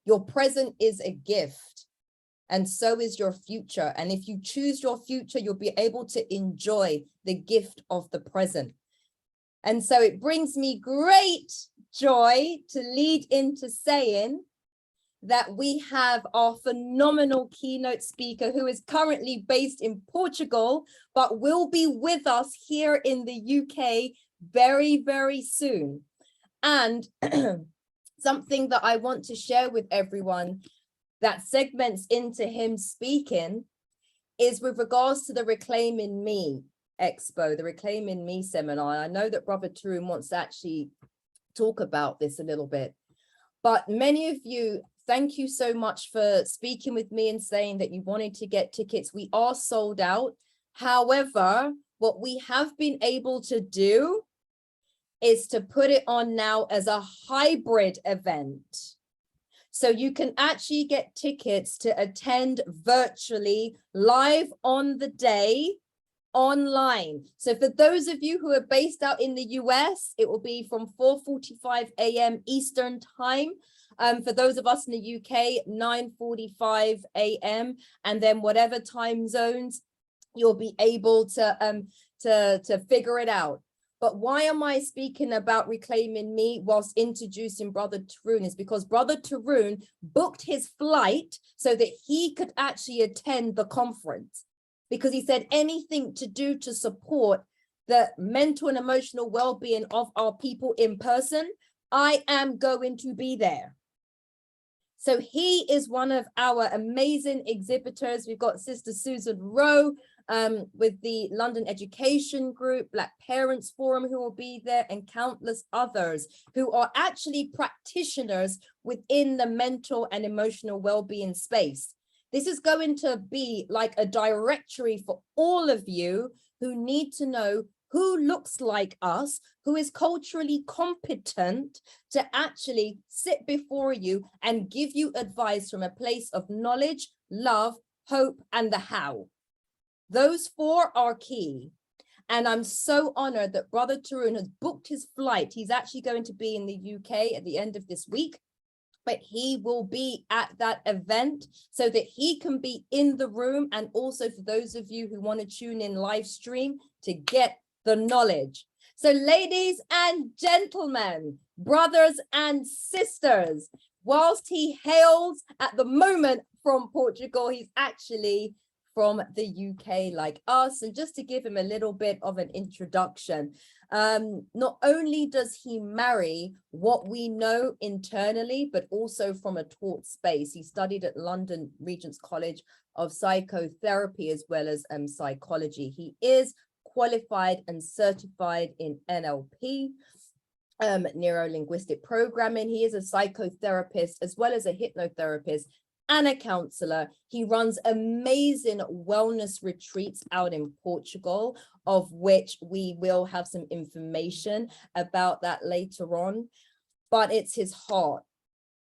Your present is a gift, and so is your future. And if you choose your future, you'll be able to enjoy the gift of the present. And so it brings me great joy to lead into saying that we have our phenomenal keynote speaker who is currently based in Portugal, but will be with us here in the UK very, very soon. And something that I want to share with everyone that segments into him speaking is with regards to the Reclaiming Me Expo, the Reclaiming Me seminar. I know that Brother Tarun wants to actually talk about this a little bit, but many of you, thank you so much for speaking with me and saying that you wanted to get tickets. We are sold out. However, what we have been able to do is to put it on now as a hybrid event. So you can actually get tickets to attend virtually live on the day online. So for those of you who are based out in the US, it will be from 4:45 a.m. Eastern time. For those of us in the UK, 9:45 a.m. And then whatever time zones, you'll be able to figure it out. But why am I speaking about Reclaiming Me whilst introducing Brother Tarun is because Brother Tarun booked his flight so that he could actually attend the conference, because he said anything to do to support the mental and emotional well-being of our people in person, I am going to be there. So he is one of our amazing exhibitors. We've got Sister Susan Rowe with the London Education Group, Black Parents Forum, who will be there, and countless others who are actually practitioners within the mental and emotional well-being space. This is going to be like a directory for all of you who need to know who looks like us, who is culturally competent to actually sit before you and give you advice from a place of knowledge, love, hope, and the how. Those four are key. And I'm so honored that Brother Tarun has booked his flight. He's actually going to be in the UK at the end of this week, but he will be at that event so that he can be in the room. And also for those of you who want to tune in live stream to get the knowledge. So ladies and gentlemen, brothers and sisters, whilst he hails at the moment from Portugal, he's actually from the UK like us. And just to give him a little bit of an introduction, not only does he marry what we know internally, but also from a taught space. He studied at London Regent's College of Psychotherapy as well as psychology. He is qualified and certified in NLP, neuro-linguistic programming. He is a psychotherapist as well as a hypnotherapist and a counselor. He runs amazing wellness retreats out in Portugal, of which we will have some information about that later on. But it's his heart.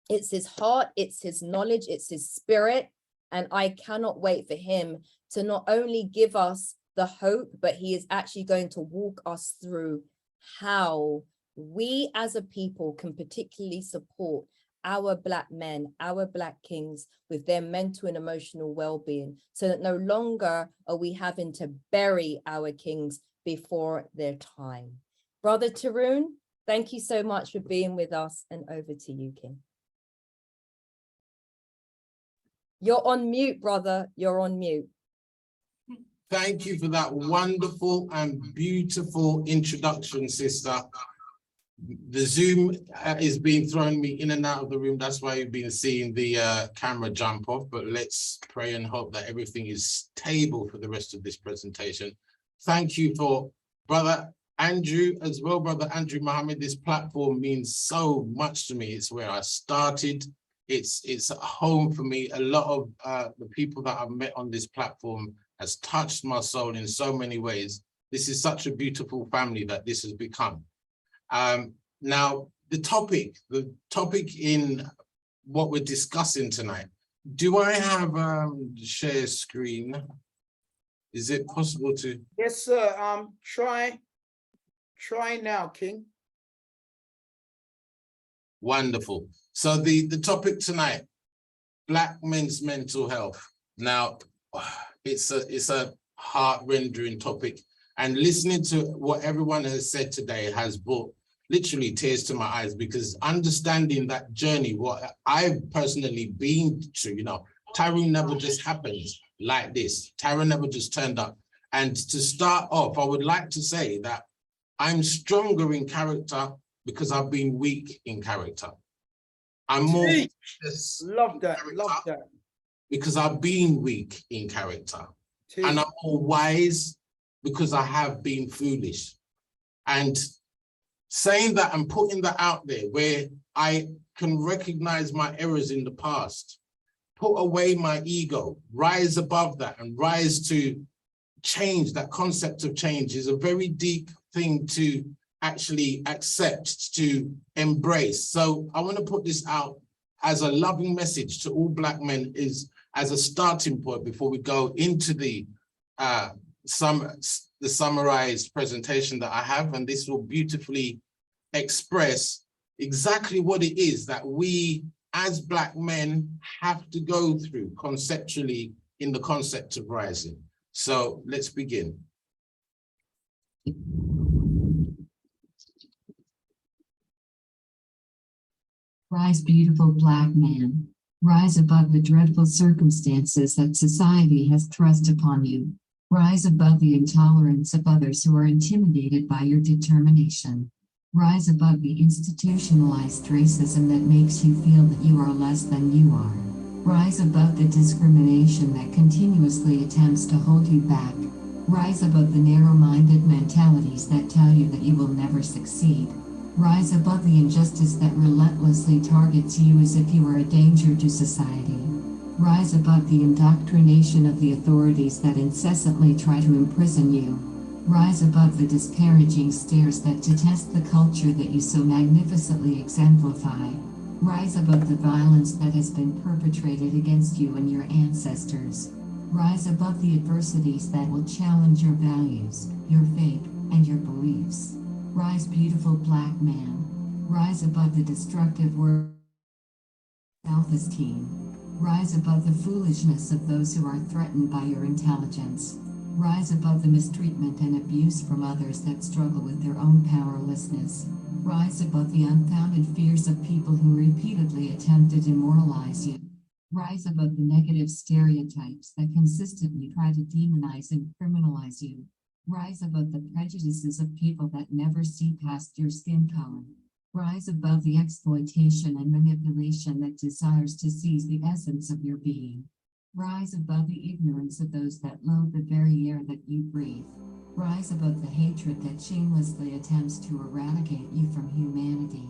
It's his heart, it's his knowledge, it's his spirit. And I cannot wait for him to not only give us the hope, but he is actually going to walk us through how we as a people can particularly support our Black men, our Black kings with their mental and emotional well-being, so that no longer are we having to bury our kings before their time. Brother Tarun, thank you so much for being with us, and over to you, King. You're on mute, brother. You're on mute. Thank you for that wonderful and beautiful introduction, sister. The Zoom is being thrown me in and out of the room. That's why you've been seeing the camera jump off, but let's pray and hope that everything is stable for the rest of this presentation. Thank you for Brother Andrew as well, Brother Andrew Mohammed. This platform means so much to me. It's where I started. It's a home for me. A lot of the people that I've met on this platform has touched my soul in so many ways. This is such a beautiful family that this has become. Now, the topic in what we're discussing tonight, do I have share screen? Is it possible to? Yes, sir. Try now, King. Wonderful. So the topic tonight, Black men's mental health. Now, it's a heart-rendering topic, and listening to what everyone has said today has brought literally tears to my eyes, because understanding that journey, what I've personally been to, you know, Tarun never just happened like this. Tarun never just turned up. And to start off, I would like to say that I'm stronger in character because I've been weak in character. I'm more love that, because I've been weak in character. And I'm more wise because I have been foolish. And saying that and putting that out there where I can recognize my errors in the past, put away my ego, rise above that and rise to change. That concept of change is a very deep thing to actually accept, to embrace. So I want to put this out as a loving message to all Black men, is as a starting point before we go into the summarized presentation that I have, and this will beautifully express exactly what it is that we as Black men have to go through conceptually in the concept of rising. So let's begin. Rise, beautiful Black man. Rise above the dreadful circumstances that society has thrust upon you. Rise above the intolerance of others who are intimidated by your determination. Rise above the institutionalized racism that makes you feel that you are less than you are. Rise above the discrimination that continuously attempts to hold you back. Rise above the narrow-minded mentalities that tell you that you will never succeed. Rise above the injustice that relentlessly targets you as if you are a danger to society. Rise above the indoctrination of the authorities that incessantly try to imprison you. Rise above the disparaging stares that detest the culture that you so magnificently exemplify. Rise above the violence that has been perpetrated against you and your ancestors. Rise above the adversities that will challenge your values, your faith, and your beliefs. Rise, beautiful Black man. Rise above the destructive word self-esteem. Rise above the foolishness of those who are threatened by your intelligence. Rise above the mistreatment and abuse from others that struggle with their own powerlessness. Rise above the unfounded fears of people who repeatedly attempt to demoralize you. Rise above the negative stereotypes that consistently try to demonize and criminalize you. Rise above the prejudices of people that never see past your skin color. Rise above the exploitation and manipulation that desires to seize the essence of your being. Rise above the ignorance of those that loathe the very air that you breathe. Rise above the hatred that shamelessly attempts to eradicate you from humanity.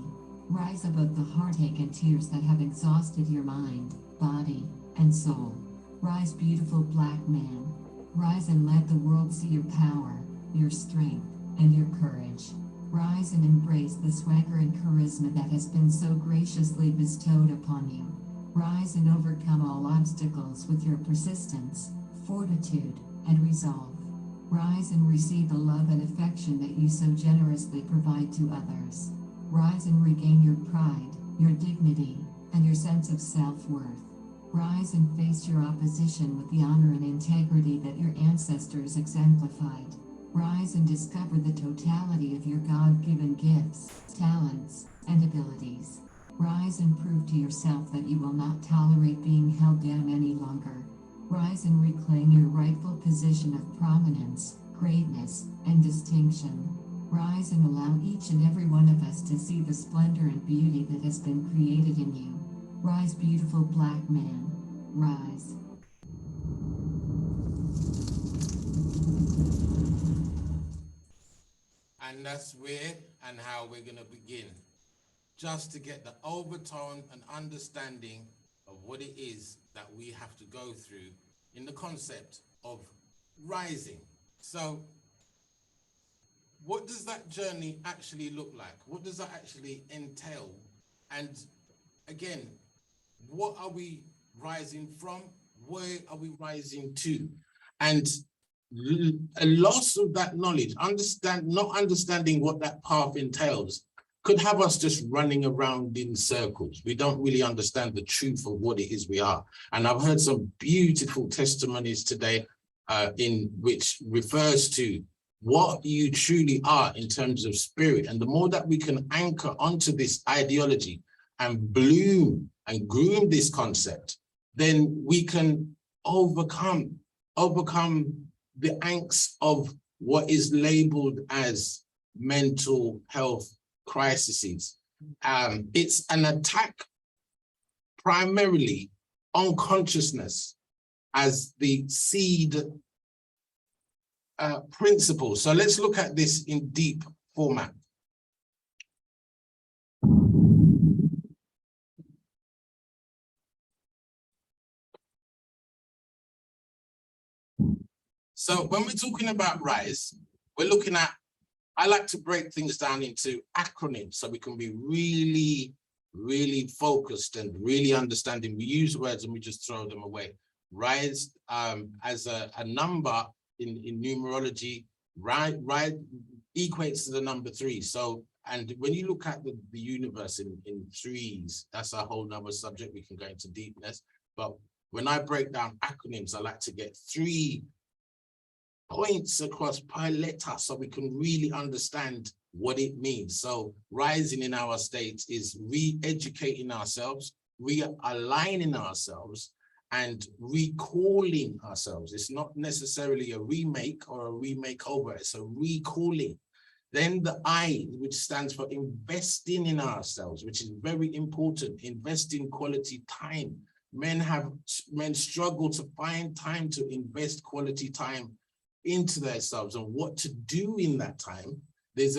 Rise above the heartache and tears that have exhausted your mind, body, and soul. Rise, beautiful Black man. Rise and let the world see your power, your strength, and your courage. Rise and embrace the swagger and charisma that has been so graciously bestowed upon you. Rise and overcome all obstacles with your persistence, fortitude, and resolve. Rise and receive the love and affection that you so generously provide to others. Rise and regain your pride, your dignity, and your sense of self-worth. Rise and face your opposition with the honor and integrity that your ancestors exemplified. Rise and discover the totality of your God-given gifts, talents, and abilities. Rise and prove to yourself that you will not tolerate being held down any longer. Rise and reclaim your rightful position of prominence, greatness, and distinction. Rise and allow each and every one of us to see the splendor and beauty that has been created in you. Rise, beautiful Black man. Rise. And that's where and how we're going to begin, just to get the overtone and understanding of what it is that we have to go through in the concept of rising. So what does that journey actually look like? What does that actually entail? And again, what are we rising from? Where are we rising to? And a loss of that knowledge, not understanding what that path entails, could have us just running around in circles. We don't really understand the truth of what it is we are. And I've heard some beautiful testimonies today in which refers to what you truly are in terms of spirit. And the more that we can anchor onto this ideology and bloom and groom this concept, then we can overcome the angst of what is labeled as mental health crises. It's an attack primarily on consciousness as the seed principle. So let's look at this in deep format. So when we're talking about RISE, we're looking at, I like to break things down into acronyms so we can be really focused and really understanding. We use words and we just throw them away. RISE as a number in numerology, right equates to the number 3. So, and when you look at the universe in threes, that's a whole nother subject. We can go into deepness. But when I break down acronyms, I like to get 3 points across per letter so we can really understand what it means. So rising in our state is re-educating ourselves, realigning ourselves, and recalling ourselves. It's not necessarily a remake or a remake over, it's a recalling. Then the I, which stands for investing in ourselves, which is very important, investing quality time. Men struggle to find time to invest quality time into themselves and what to do in that time. There's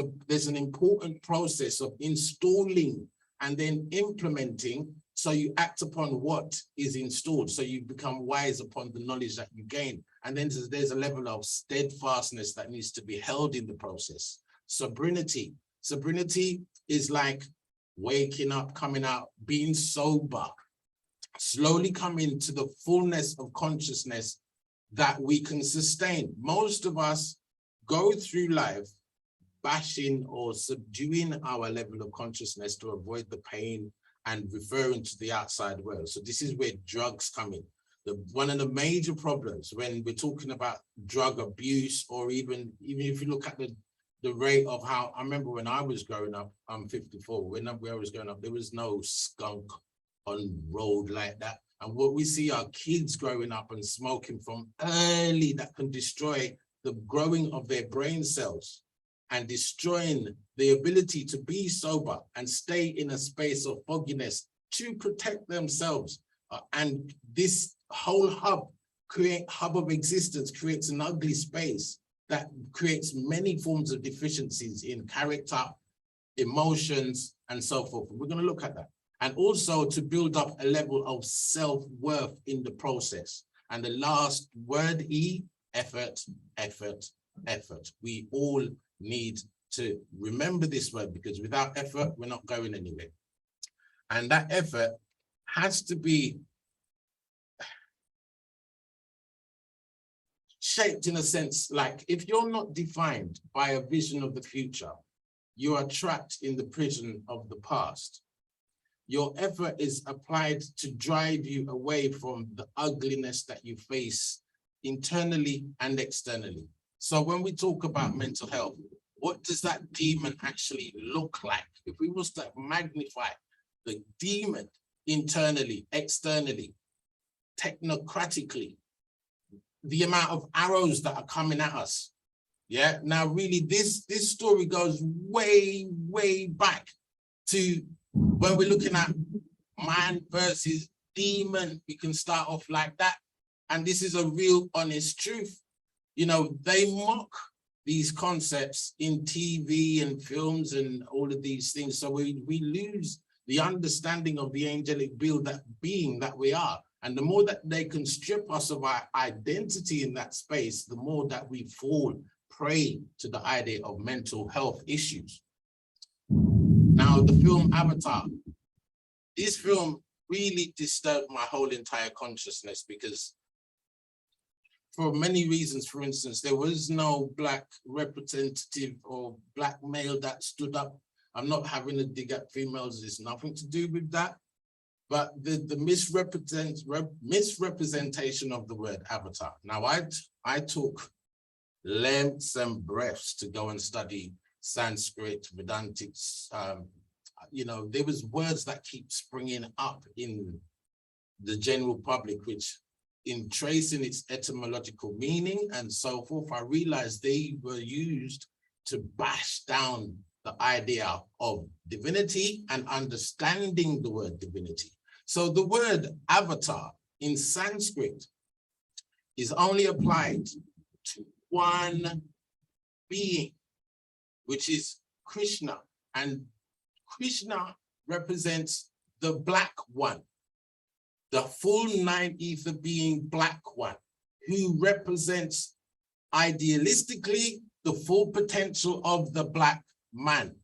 an important process of installing and then implementing, so you act upon what is installed, so you become wise upon the knowledge that you gain. And then there's a level of steadfastness that needs to be held in the process. Sobriety is like waking up, coming out, being sober, slowly coming to the fullness of consciousness that we can sustain. Most of us go through life bashing or subduing our level of consciousness to avoid the pain and referring to the outside world. So this is where drugs come in. One of the major problems when we're talking about drug abuse, or even if you look at the rate of how, I remember when I was growing up, I'm 54, when I was growing up, there was no skunk on road like that. And what we see are kids growing up and smoking from early that can destroy the growing of their brain cells and destroying the ability to be sober and stay in a space of fogginess to protect themselves. And this whole hub of existence creates an ugly space that creates many forms of deficiencies in character, emotions, and so forth. We're going to look at that. And also to build up a level of self-worth in the process. And the last word, E, effort, effort, effort. We all need to remember this word, because without effort, we're not going anywhere. And that effort has to be shaped in a sense, like if you're not defined by a vision of the future, you are trapped in the prison of the past. Your effort is applied to drive you away from the ugliness that you face internally and externally. So when we talk about mental health, what does that demon actually look like? If we was to magnify the demon internally, externally, technocratically, the amount of arrows that are coming at us. Yeah, now really this story goes way back to when we're looking at man versus demon. We can start off like that. And this is a real honest truth. You know, they mock these concepts in TV and films and all of these things. So we lose the understanding of the angelic being that we are. And the more that they can strip us of our identity in that space, the more that we fall prey to the idea of mental health issues. Now, the film Avatar, this film really disturbed my whole entire consciousness, because for many reasons, for instance, there was no Black representative or Black male that stood up I'm not having a dig at females. It's nothing to do with that. But the misrepresentation of the word avatar. Now, I took lengths and breadths to go and study Sanskrit, Vedantics. You know, there was words that keep springing up in the general public, which in tracing its etymological meaning and so forth, I realized they were used to bash down the idea of divinity and understanding the word divinity. So the word avatar in Sanskrit is only applied to one being, which is Krishna. And Krishna represents the black one, the full nine ether being black one, who represents idealistically the full potential of the black man.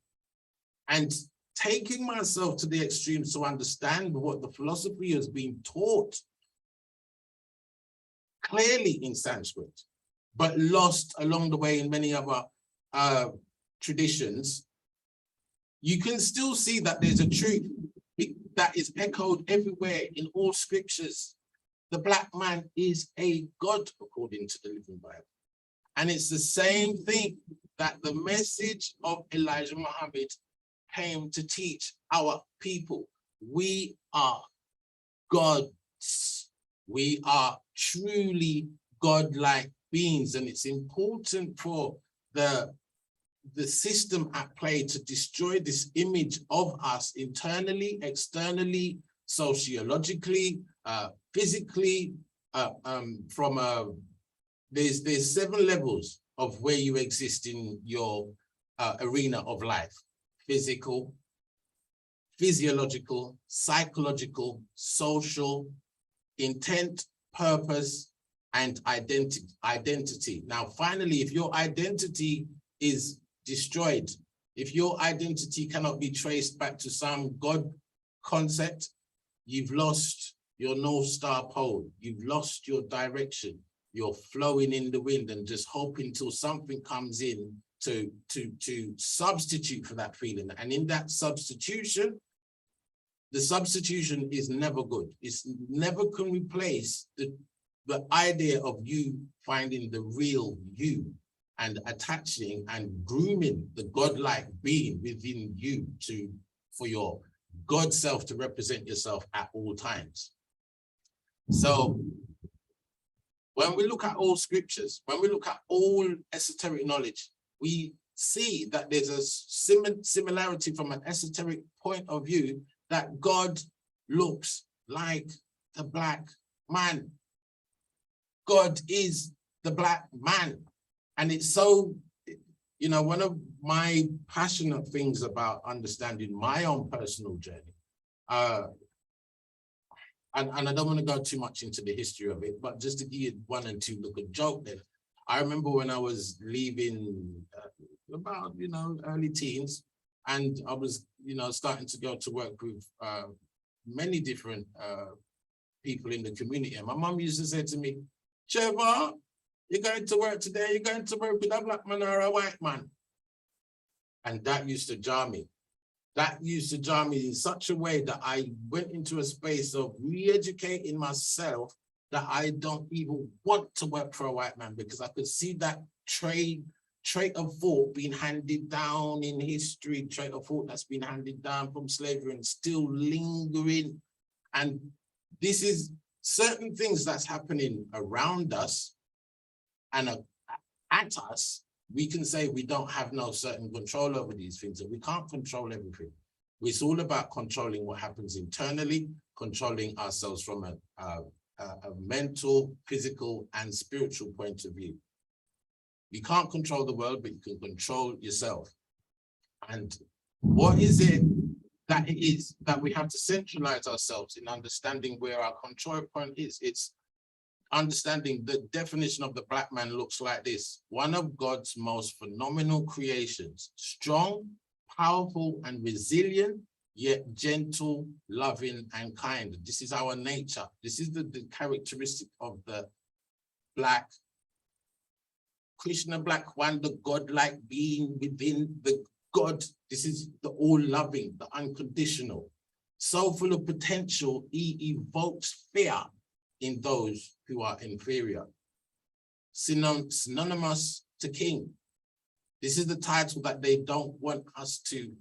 And taking myself to the extremes to understand what the philosophy has been taught clearly in Sanskrit, but lost along the way in many other traditions, you can still see that there's a truth that is echoed everywhere in all scriptures. The black man is a god, according to the Living Bible. And it's the same thing that the message of Elijah Muhammad came to teach our people. We are gods. We are truly godlike beings, and it's important for the system at play to destroy this image of us internally, externally, sociologically, physically. There's 7 levels of where you exist in your arena of life: physical, physiological, psychological, social, intent, purpose, and identity. Now, finally, if your identity is destroyed, if your identity cannot be traced back to some God concept, you've lost your North Star pole, you've lost your direction, you're flowing in the wind and just hoping till something comes in to substitute for that feeling. And in that substitution, the substitution is never good. It's never can replace the idea of you finding the real you and attaching and grooming the godlike being within you for your God self to represent yourself at all times. So when we look at all scriptures, when we look at all esoteric knowledge, we see that there's a similarity from an esoteric point of view, that God looks like the black man. God is the black man. And it's so, you know, one of my passionate things about understanding my own personal journey, and I don't want to go too much into the history of it, but just to give you one and two look at joke then. I remember when I was leaving about, you know, early teens, and I was, you know, starting to go to work with many different people in the community. And my mom used to say to me, Trevor, you're going to work today, you're going to work with a black man or a white man. And that used to jar me. That used to jar me in such a way that I went into a space of re-educating myself that I don't even want to work for a white man, because I could see that trait of thought being handed down in history, trait of thought that's been handed down from slavery and still lingering. And this is certain things that's happening around us and at us. We can say we don't have no certain control over these things, and we can't control everything. It's all about controlling what happens internally, controlling ourselves from a mental, physical, and spiritual point of view. You can't control the world, but you can control yourself. And what is it that we have to centralize ourselves in understanding where our control point is? It's understanding the definition of the black man looks like this: one of God's most phenomenal creations, strong, powerful, and resilient, yet gentle, loving, and kind. This is our nature. This is the characteristic of the black Krishna black one, the godlike being within the God, this is the all-loving, the unconditional. So full of potential, he evokes fear in those who are inferior. Synonymous to king. This is the title that they don't want us to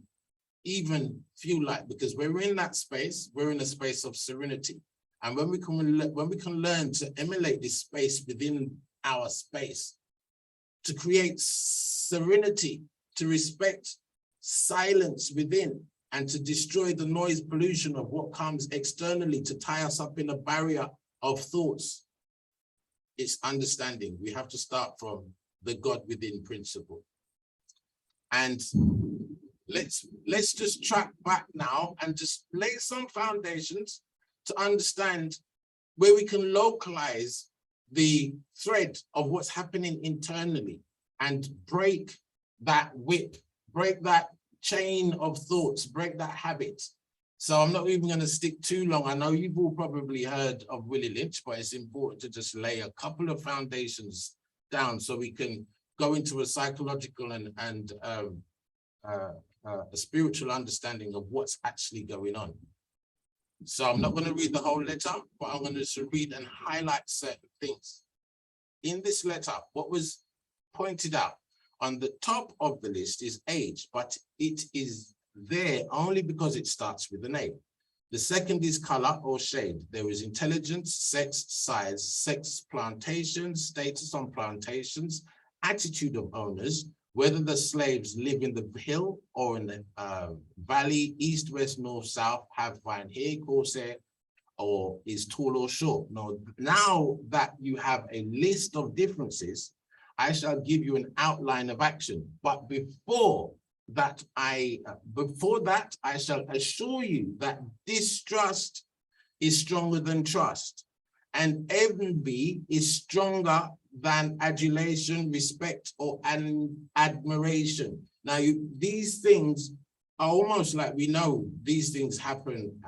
even feel like, because we're in that space, we're in a space of serenity. And when we can learn to emulate this space within our space, to create serenity, to respect silence within, and to destroy the noise pollution of what comes externally to tie us up in a barrier of thoughts, it's understanding. We have to start from the God within principle. And let's just track back now and just lay some foundations to understand where we can localize the thread of what's happening internally and break that whip, break that chain of thoughts, break that habit. So I'm not even going to stick too long. I know you've all probably heard of Willie Lynch, but it's important to just lay a couple of foundations down so we can go into a psychological and a spiritual understanding of what's actually going on. So I'm not going to read the whole letter, but I'm going to just read and highlight certain things. In this letter, what was pointed out on the top of the list is age, but it is there only because it starts with an A. The second is color or shade. There is intelligence, sex, size, sex, plantations, status on plantations, attitude of owners, whether the slaves live in the hill or in the valley, east, west, north, south, have fine hair, coarse hair, or is tall or short. Now that you have a list of differences, I shall give you an outline of action. But before that, I shall assure you that distrust is stronger than trust, and envy is stronger than adulation, respect, or admiration. Now, these things are almost like we know these things happen,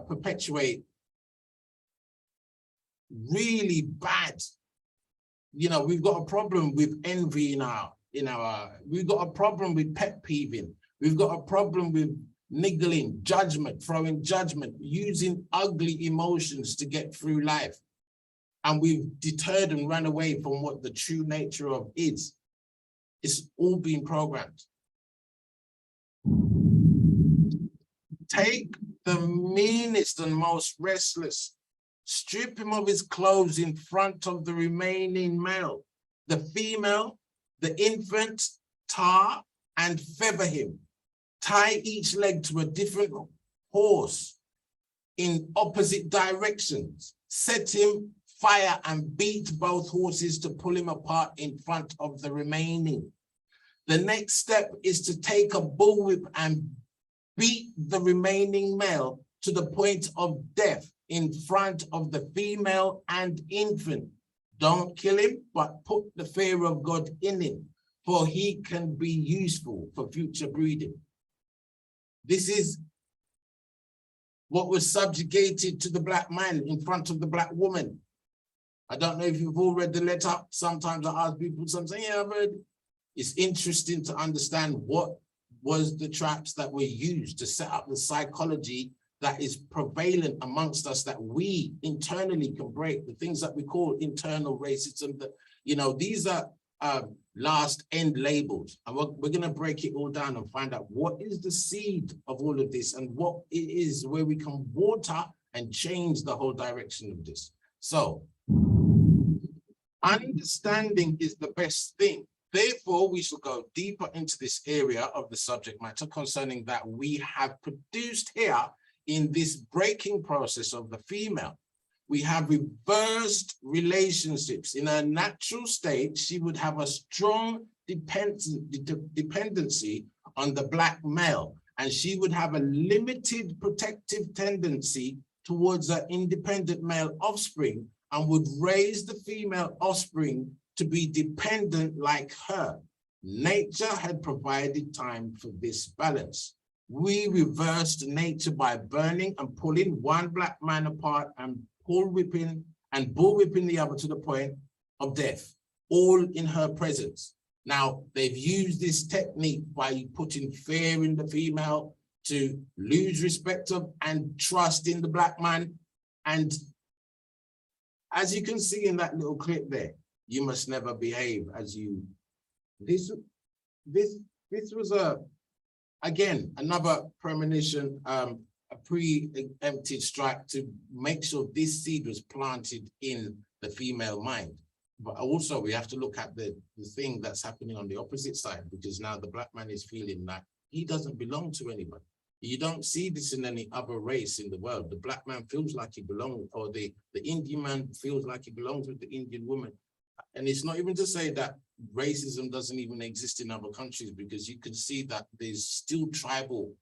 perpetuate really bad. You know, we've got a problem with envy we've got a problem with pet peeving. We've got a problem with niggling, judgment, throwing judgment, using ugly emotions to get through life. And we've deterred and run away from what the true nature of is. It's all been programmed. Take the meanest and most restless, strip him of his clothes in front of the remaining male, the female, the infant, tar and feather him. Tie each leg to a different horse in opposite directions. Set him fire and beat both horses to pull him apart in front of the remaining. The next step is to take a bullwhip and beat the remaining male to the point of death in front of the female and infant. Don't kill him, but put the fear of God in him, for he can be useful for future breeding. This is what was subjugated to the black man in front of the black woman. I don't know if you've all read the letter. Sometimes I ask people, some say, yeah, I've read it. It's interesting to understand what was the traps that were used to set up the psychology that is prevalent amongst us that we internally can break, the things that we call internal racism. That, you know, these are last end labels. And we're going to break it all down and find out what is the seed of all of this and what it is where we can water and change the whole direction of this. So understanding is the best thing. Therefore, we shall go deeper into this area of the subject matter concerning that we have produced here in this breaking process of the female. We have reversed relationships. In her natural state, she would have a strong dependency on the black male, and she would have a limited protective tendency towards her independent male offspring and would raise the female offspring to be dependent like her. Nature had provided time for this balance. We reversed nature by burning and pulling one black man apart and bullwhipping the other to the point of death, all in her presence. Now, they've used this technique by putting fear in the female to lose respect of and trust in the black man. And as you can see in that little clip there, you must never behave as you. This was again another premonition, a preempted strike to make sure this seed was planted in the female mind. But also we have to look at the thing that's happening on the opposite side, because now the black man is feeling that he doesn't belong to anybody. You don't see this in any other race in the world. The black man feels like he belongs, or the Indian man feels like he belongs with the Indian woman. And it's not even to say that racism doesn't even exist in other countries, because you can see that there's still tribal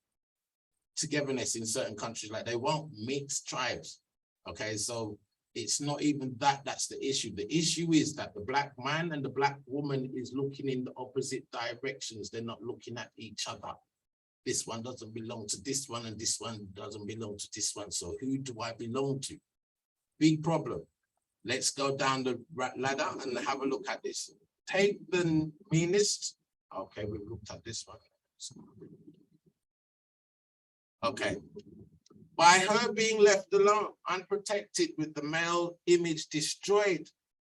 togetherness in certain countries. Like, they won't mix tribes. Okay, so it's not even that's the issue. The issue is that the black man and the black woman is looking in the opposite directions. They're not looking at each other. This one doesn't belong to this one, and this one doesn't belong to this one. So who do I belong to? Big problem. Let's go down the ladder and have a look at this. Take the meanest. Okay, we've looked at this one. Okay. By her being left alone, unprotected, with the male image destroyed,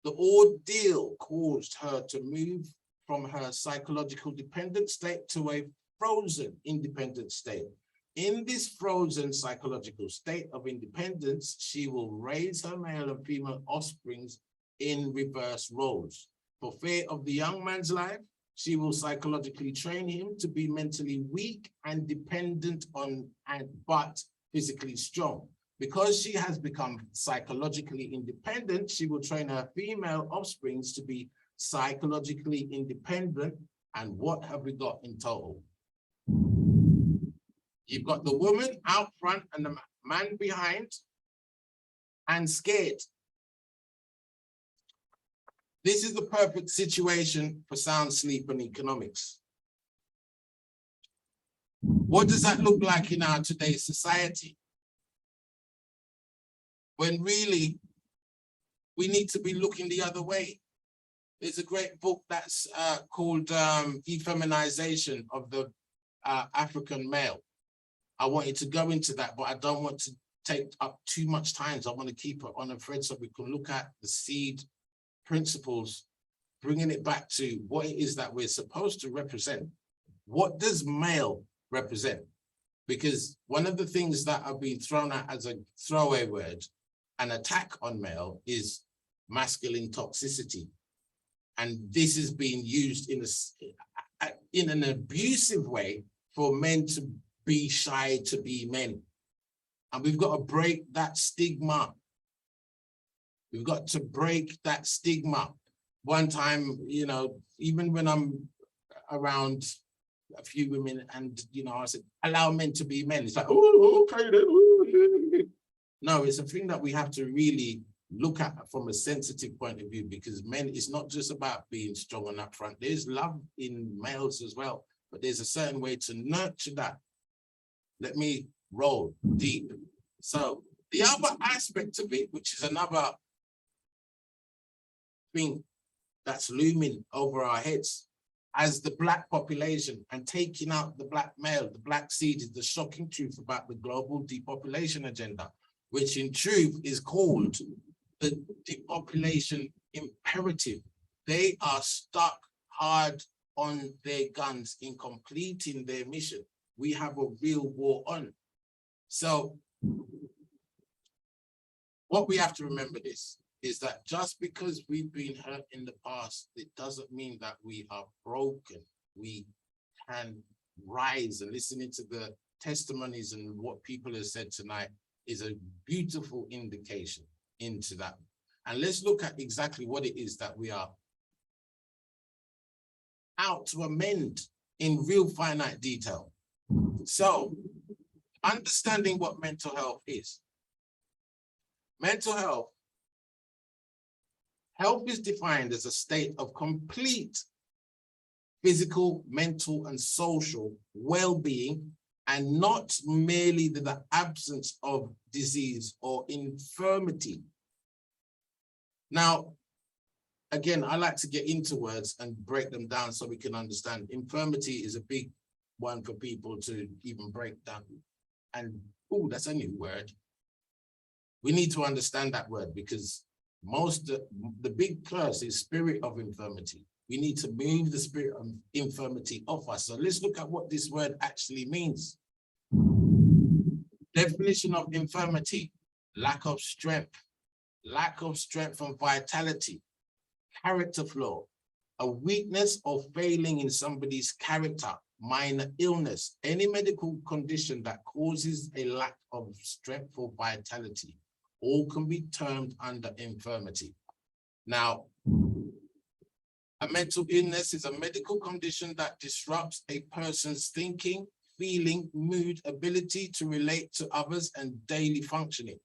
the ordeal caused her to move from her psychological dependent state to a frozen independent state. In this frozen psychological state of independence, she will raise her male and female offsprings in reverse roles. For fear of the young man's life, she will psychologically train him to be mentally weak and dependent on, but physically strong. Because she has become psychologically independent, she will train her female offsprings to be psychologically independent. And what have we got in total? You've got the woman out front and the man behind and scared. This is the perfect situation for sound sleep and economics. What does that look like in our today's society? When really we need to be looking the other way. There's a great book that's called Effeminization of the African Male. I wanted to go into that, but I don't want to take up too much time. So I want to keep it on a thread so we can look at the seed principles, bringing it back to what it is that we're supposed to represent. What does male represent? Because one of the things that have been thrown out as a throwaway word, an attack on male, is masculine toxicity. And this is being used in an abusive way for men to be shy to be men. And we've got to break that stigma. We've got to break that stigma. One time, you know, even when I'm around a few women and, you know, I said, allow men to be men. It's like, oh, okay then. Ooh. No, it's a thing that we have to really look at from a sensitive point of view, because men, it's not just about being strong and upfront. There's love in males as well, but there's a certain way to nurture that. Let me roll deep. So the other aspect of it, which is another thing that's looming over our heads as the black population, and taking out the black male, the black seed, is the shocking truth about the global depopulation agenda, which in truth is called the depopulation imperative. They are stuck hard on their guns in completing their mission. We have a real war on. So what we have to remember is that just because we've been hurt in the past, it doesn't mean that we are broken. We can rise, and listening to the testimonies and what people have said tonight is a beautiful indication into that. And let's look at exactly what it is that we are out to amend in real finite detail. So, understanding what mental health is. Mental health is defined as a state of complete physical, mental, and social well-being, and not merely the absence of disease or infirmity. Now, again, I like to get into words and break them down so we can understand. Infirmity is a big one for people to even break down. And, oh, that's a new word. We need to understand that word because the big curse is spirit of infirmity. We need to move the spirit of infirmity off us. So let's look at what this word actually means. Definition of infirmity: lack of strength and vitality, character flaw, a weakness or failing in somebody's character, minor illness, any medical condition that causes a lack of strength or vitality, all can be termed under infirmity. Now, a mental illness is a medical condition that disrupts a person's thinking, feeling, mood, ability to relate to others, and daily functioning.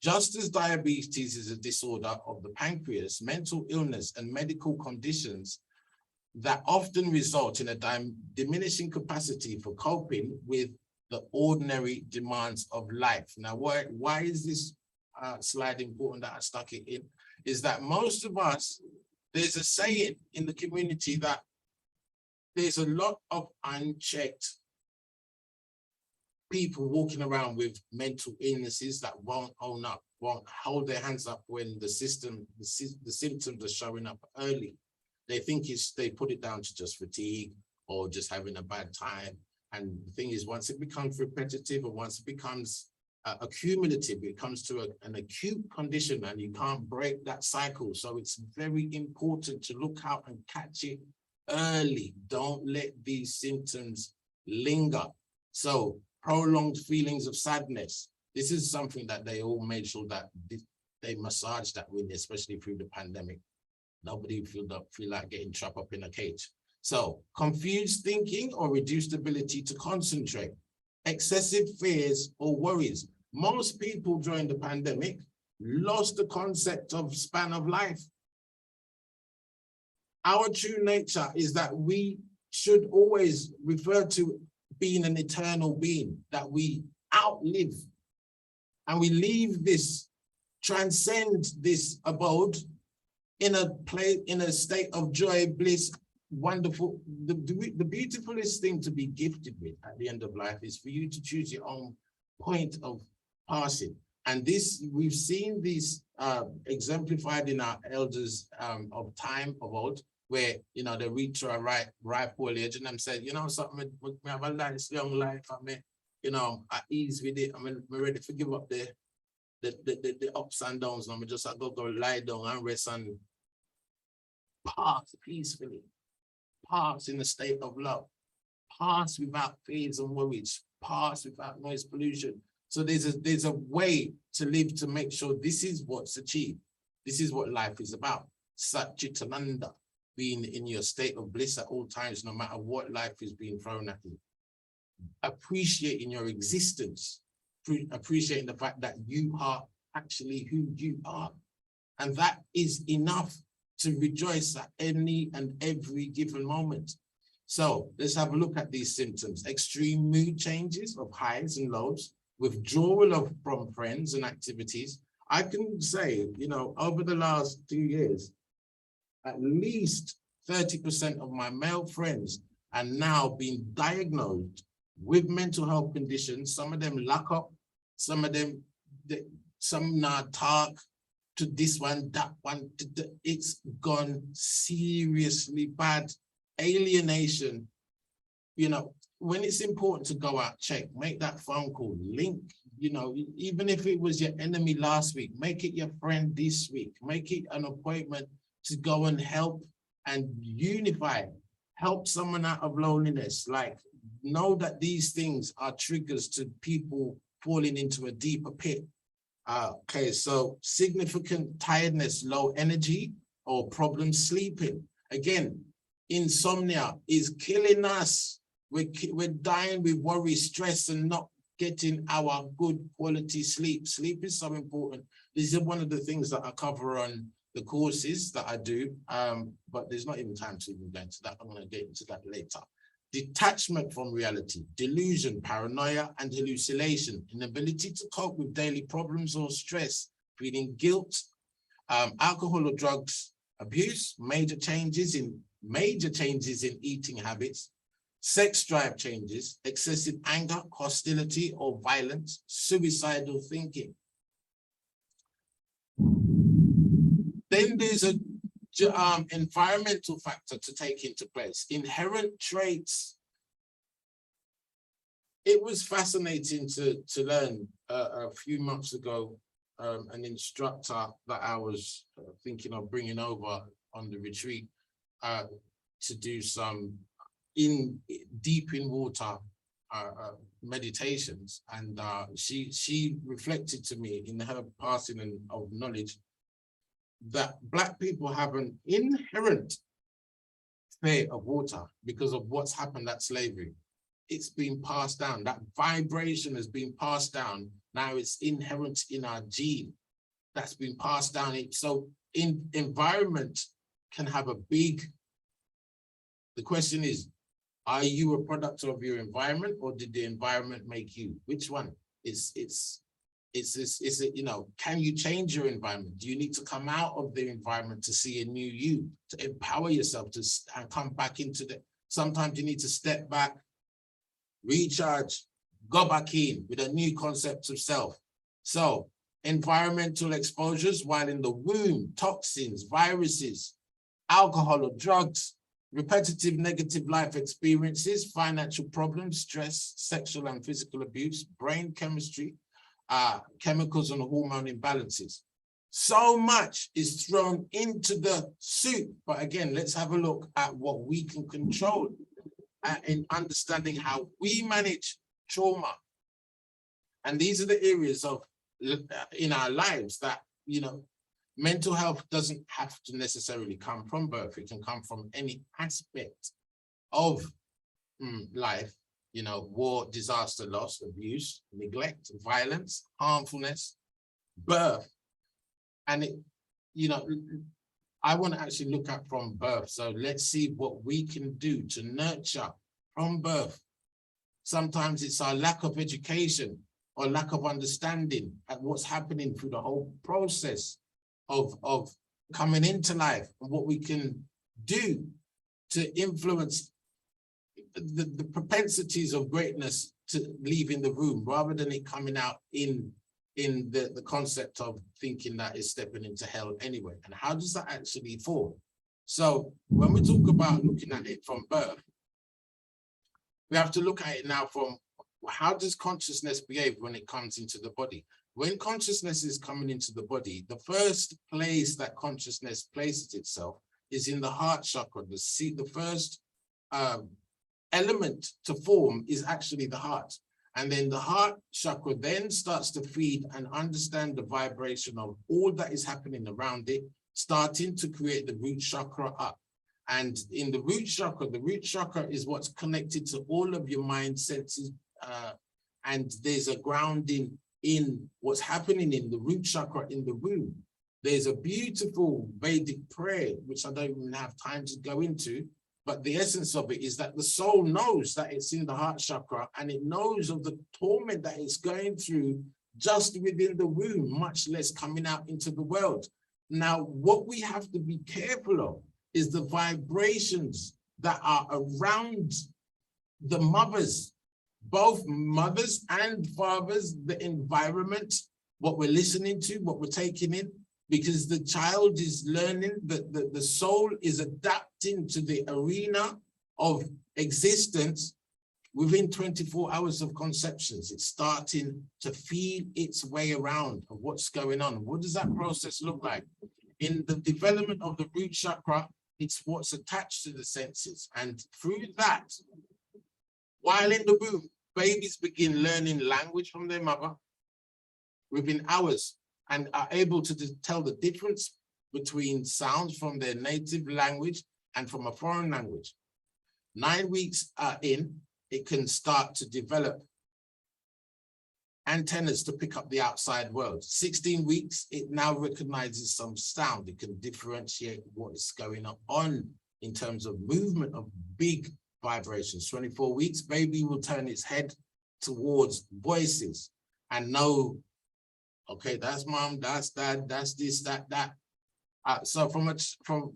Just as diabetes is a disorder of the pancreas, mental illness and medical conditions that often result in a diminishing capacity for coping with the ordinary demands of life. Now, why is this slide important that I stuck it in? Is that most of us, there's a saying in the community that there's a lot of unchecked people walking around with mental illnesses that won't own up, won't hold their hands up when the symptoms are showing up early. They think they put it down to just fatigue or just having a bad time. And the thing is, once it becomes repetitive or once it becomes accumulative, it comes to an acute condition and you can't break that cycle. So it's very important to look out and catch it early. Don't let these symptoms linger. So prolonged feelings of sadness. This is something that they all made sure that they massage that with, especially through the pandemic. Nobody feel like getting trapped up in a cage. So confused thinking or reduced ability to concentrate, excessive fears or worries. Most people during the pandemic lost the concept of span of life. Our true nature is that we should always refer to being an eternal being, that we outlive and we leave this, transcend this abode in a state of joy, bliss, wonderful. The beautifulest thing to be gifted with at the end of life is for you to choose your own point of passing. And this, we've seen this exemplified in our elders of time of old, where, you know, they reach to a ripe old age and them said, you know, something, we have a nice young life, I mean, you know, at ease with it. I mean, we're ready to give up the ups and downs. I'm just go lie down and rest and pass peacefully, pass in a state of love, pass without fears and worries, pass without noise pollution. So there's a way to live to make sure this is what's achieved. This is what life is about. Satchitananda, being in your state of bliss at all times, no matter what life is being thrown at you. Appreciating your existence, appreciating the fact that you are actually who you are. And that is enough to rejoice at any and every given moment. So let's have a look at these symptoms. Extreme mood changes of highs and lows, withdrawal from friends and activities. I can say, you know, over the last 2 years, at least 30% of my male friends are now being diagnosed with mental health conditions. Some of them lock up, some of them, some now talk to this one, that one. It's gone seriously bad. Alienation, you know, when it's important to go out, check, make that phone call, link, you know, even if it was your enemy last week, make it your friend this week, make it an appointment to go and help and unify, help someone out of loneliness. Like, know that these things are triggers to people falling into a deeper pit. Okay, so significant tiredness, low energy, or problems sleeping. Again, insomnia is killing us. We're dying with worry, stress, and not getting our good quality sleep. Sleep is so important. This is one of the things that I cover on the courses that I do, but there's not even time to even go into that. I'm going to get into that later. Detachment from reality, delusion, paranoia, and hallucination, inability to cope with daily problems or stress, feeling guilt, alcohol or drugs abuse, major changes in eating habits, sex drive changes, excessive anger, hostility or violence, suicidal thinking. Then there's a environmental factor to take into place. Inherent traits. It was fascinating to learn a few months ago, an instructor that I was thinking of bringing over on the retreat to do some deep in water meditations, and she reflected to me in her passing of knowledge that Black people have an inherent fear of water because of what's happened at slavery. It's been passed down. That vibration has been passed down. Now it's inherent in our gene. That's been passed down. So environment can have a big, the question is, are you a product of your environment, or did the environment make you? Which one? You know, can you change your environment? Do you need to come out of the environment to see a new you, to empower yourself and come back into the, sometimes you need to step back, recharge, go back in with a new concept of self. So environmental exposures while in the womb, toxins, viruses, alcohol or drugs, repetitive negative life experiences, financial problems, stress, sexual and physical abuse, brain chemistry, chemicals and hormone imbalances. So much is thrown into the soup. But again, let's have a look at what we can control in understanding how we manage trauma. And these are the areas of in our lives that, you know, mental health doesn't have to necessarily come from birth. It can come from any aspect of life, you know, war, disaster, loss, abuse, neglect, violence, harmfulness, birth. And it, you know, I want to actually look at from birth. So let's see what we can do to nurture from birth. Sometimes it's our lack of education or lack of understanding at what's happening through the whole process of coming into life, and what we can do to influence the propensities of greatness to leave in the room, rather than it coming out in the concept of thinking that is stepping into hell anyway. And how does that actually fall? So when we talk about looking at it from birth, we have to look at it now from how does consciousness behave when it comes into the body? When consciousness is coming into the body, the first place that consciousness places itself is in the heart chakra. The first element to form is actually the heart. And then the heart chakra then starts to feed and understand the vibration of all that is happening around it, starting to create the root chakra up. And in the root chakra is what's connected to all of your mind, senses, and there's a grounding in what's happening in the root chakra in the womb. There's a beautiful Vedic prayer, which I don't even have time to go into, but the essence of it is that the soul knows that it's in the heart chakra, and it knows of the torment that it's going through just within the womb, much less coming out into the world. Now, what we have to be careful of is the vibrations that are around the mothers, both mothers and fathers, the environment, what we're listening to, what we're taking in, because the child is learning, that the soul is adapting to the arena of existence within 24 hours of conceptions. It's starting to feel its way around of what's going on. What does that process look like? In the development of the root chakra, it's what's attached to the senses. And through that, while in the womb, babies begin learning language from their mother within hours, and are able to tell the difference between sounds from their native language and from a foreign language. 9 weeks in, it can start to develop antennas to pick up the outside world. 16 weeks, it now recognizes some sound. It can differentiate what is going on in terms of movement of big vibrations. 24 weeks, baby will turn its head towards voices and know, okay, that's mom, that's dad, that's this, that. So from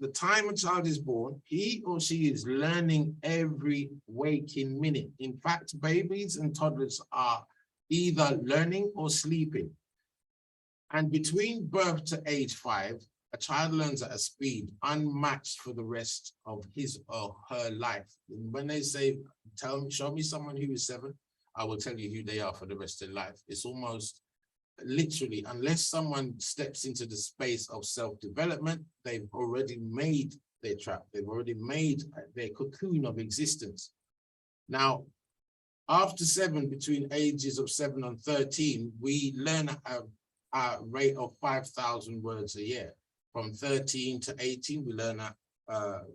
the time a child is born, he or she is learning every waking minute. In fact, babies and toddlers are either learning or sleeping. And between birth to age 5, a child learns at a speed unmatched for the rest of his or her life. And when they say, show me someone who is 7, I will tell you who they are for the rest of their life. It's almost literally, unless someone steps into the space of self-development, they've already made their trap. They've already made their cocoon of existence. Now, after 7, between ages of 7 and 13, we learn a rate of 5,000 words a year. From 13 to 18, we learn that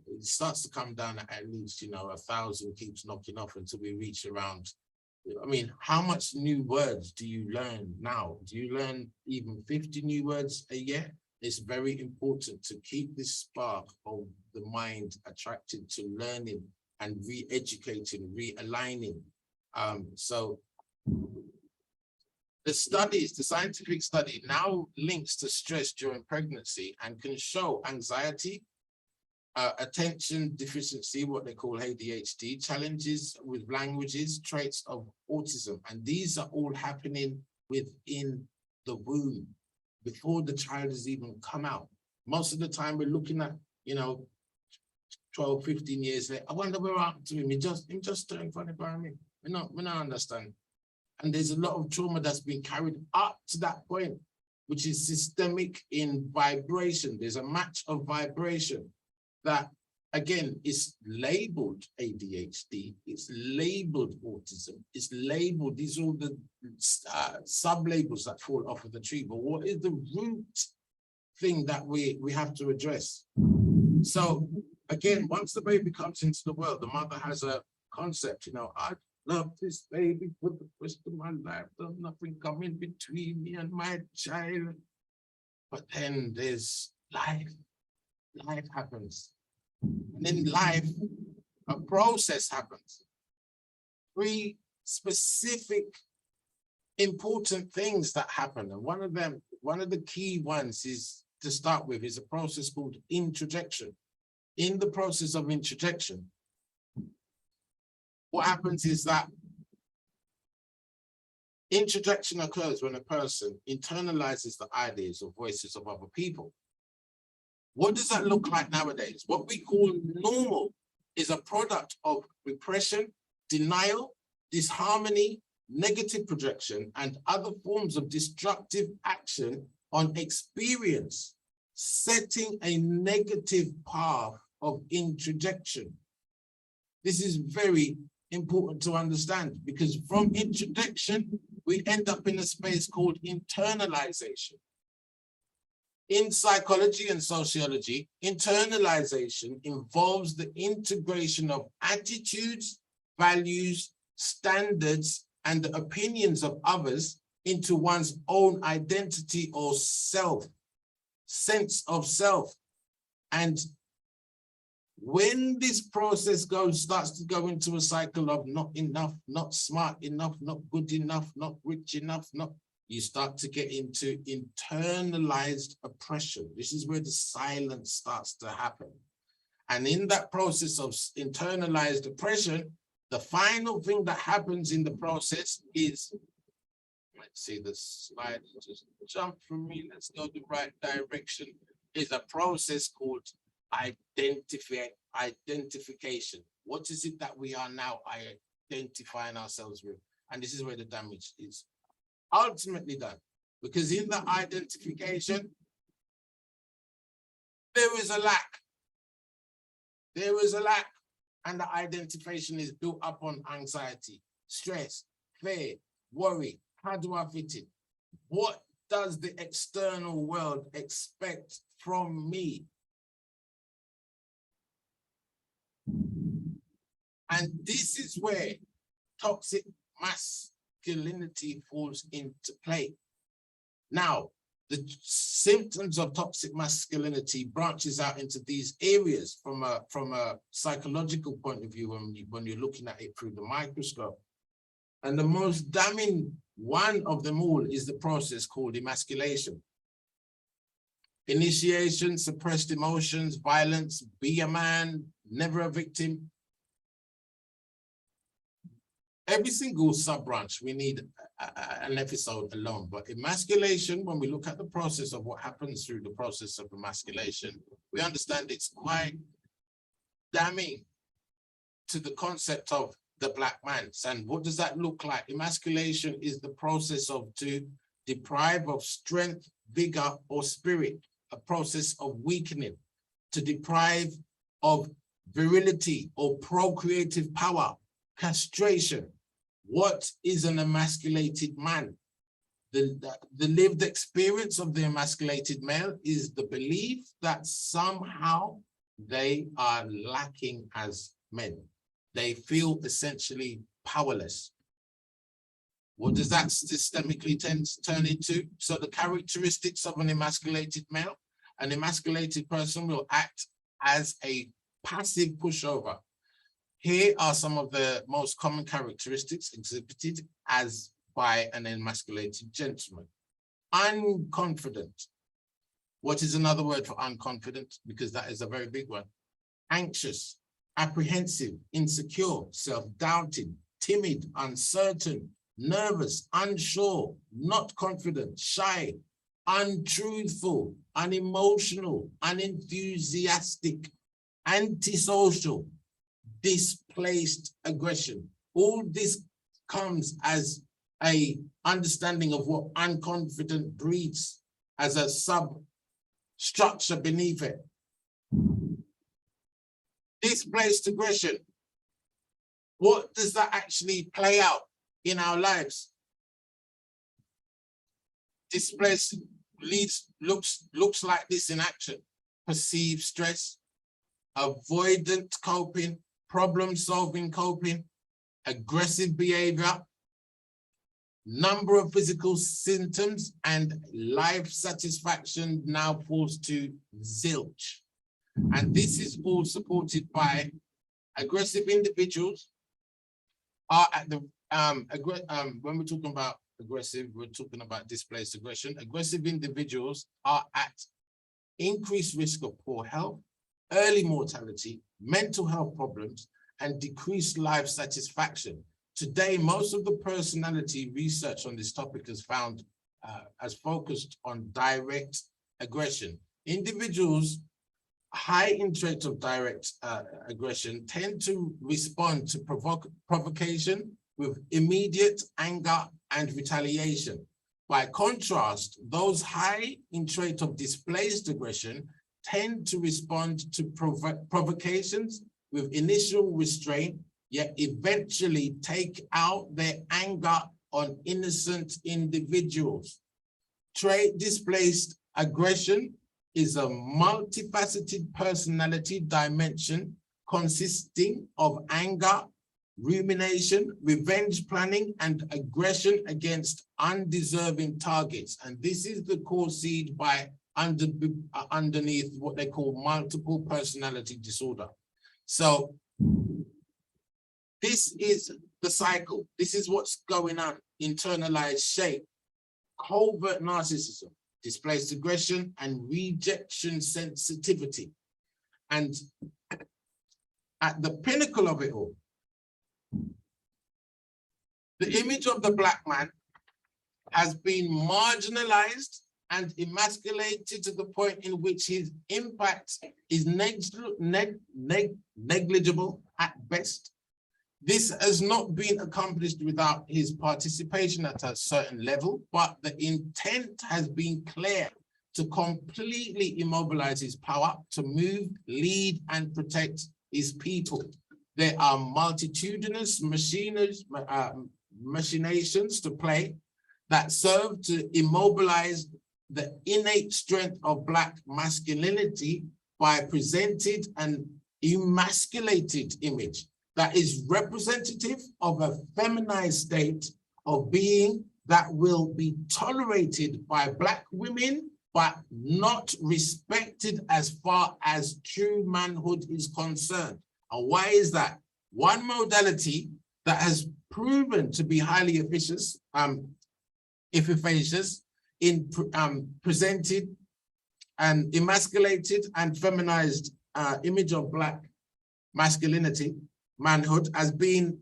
it starts to come down at least, 1,000 keeps knocking off until we reach around. I mean, how much new words do you learn now? Do you learn even 50 new words a year? It's very important to keep this spark of the mind attracted to learning and re-educating, realigning. So the scientific study now links to stress during pregnancy and can show anxiety, attention deficiency, what they call ADHD, challenges with languages, traits of autism. And these are all happening within the womb before the child has even come out. Most of the time we're looking at, 12, 15 years later. I wonder where happened to him. He just turned 25. We not understand. And there's a lot of trauma that's been carried up to that point, which is systemic in vibration. There's a match of vibration that, again, is labeled ADHD, it's labeled autism, it's labeled, these are all the sub-labels that fall off of the tree. But what is the root thing that we have to address? So, again, once the baby comes into the world, the mother has a concept, I love this baby for the rest of my life. There's nothing coming between me and my child. But then there's life. Life happens. And in life, a process happens. 3 specific important things that happen. And one of the key ones is, to start with, is a process called introjection. In the process of introjection, what happens is that introjection occurs when a person internalizes the ideas or voices of other people. What does that look like nowadays? What we call normal is a product of repression, denial, disharmony, negative projection, and other forms of destructive action on experience, setting a negative path of introjection. This is very important to understand, because from introjection, we end up in a space called internalization. In psychology and sociology, internalization involves the integration of attitudes, values, standards, and the opinions of others into one's own identity or sense of self. And when this process starts to go into a cycle of not enough, not smart enough, not good enough, not rich enough, you start to get into internalized oppression. This is where the silence starts to happen. And in that process of internalized oppression, the final thing that happens in the process is, let's see the slide, just jump from me, let's go the right direction, is a process called identification. What is it that we are now identifying ourselves with? And this is where the damage is ultimately done, because in the identification, there is a lack. There is a lack, and the identification is built upon anxiety, stress, fear, worry. How do I fit in? What does the external world expect from me? And this is where toxic masculinity falls into play. Now, the symptoms of toxic masculinity branches out into these areas from a psychological point of view when you're looking at it through the microscope. And the most damning one of them all is the process called emasculation. initiation, suppressed emotions, violence, be a man, never a victim. Every single sub-branch, we need an episode alone. But emasculation, when we look at the process of what happens through the process of emasculation, we understand it's quite damning to the concept of the black man. And what does that look like? Emasculation is the process of to deprive of strength, vigor, or spirit, a process of weakening, to deprive of virility or procreative power, castration. What is an emasculated man? The lived experience of the emasculated male is the belief that somehow they are lacking as men. They feel essentially powerless. What does that systemically turn into? So the characteristics of an emasculated male, an emasculated person will act as a passive pushover. Here are some of the most common characteristics exhibited as by an emasculated gentleman. Unconfident. What is another word for unconfident? Because that is a very big one. Anxious, apprehensive, insecure, self-doubting, timid, uncertain, nervous, unsure, not confident, shy, untruthful, unemotional, unenthusiastic, antisocial, displaced aggression. All this comes as a understanding of what unconfident breeds as a substructure beneath it. Displaced aggression. What does that actually play out in our lives? Displaced looks like this in action. Perceived stress, avoidant coping, problem-solving coping, aggressive behavior, number of physical symptoms, and life satisfaction now falls to zilch. And this is all supported by aggressive individuals are at the, when we're talking about aggressive, we're talking about displaced aggression. Aggressive individuals are at increased risk of poor health, early mortality, mental health problems, and decreased life satisfaction. Today, most of the personality research on this topic has found, has focused on direct aggression. Individuals high in traits of direct aggression tend to respond to provocation with immediate anger and retaliation. By contrast, those high in trait of displaced aggression tend to respond to provocations with initial restraint, yet eventually take out their anger on innocent individuals. Trait displaced aggression is a multifaceted personality dimension consisting of anger, rumination, revenge planning, and aggression against undeserving targets. And this is the core seed by underneath what they call multiple personality disorder. So this is the cycle. This is what's going on. Internalized shape, covert narcissism, displaced aggression, and rejection sensitivity. And at the pinnacle of it all, the image of the black man has been marginalized and emasculated to the point in which his impact is negligible at best. This has not been accomplished without his participation at a certain level, but the intent has been clear to completely immobilize his power, to move, lead, and protect his people. There are multitudinous machinations to play that serve to immobilize the innate strength of Black masculinity by presenting an emasculated image that is representative of a feminized state of being that will be tolerated by Black women, but not respected as far as true manhood is concerned. And why is that? One modality that has proven to be highly efficacious in presented an emasculated and feminized image of Black masculinity, manhood, has been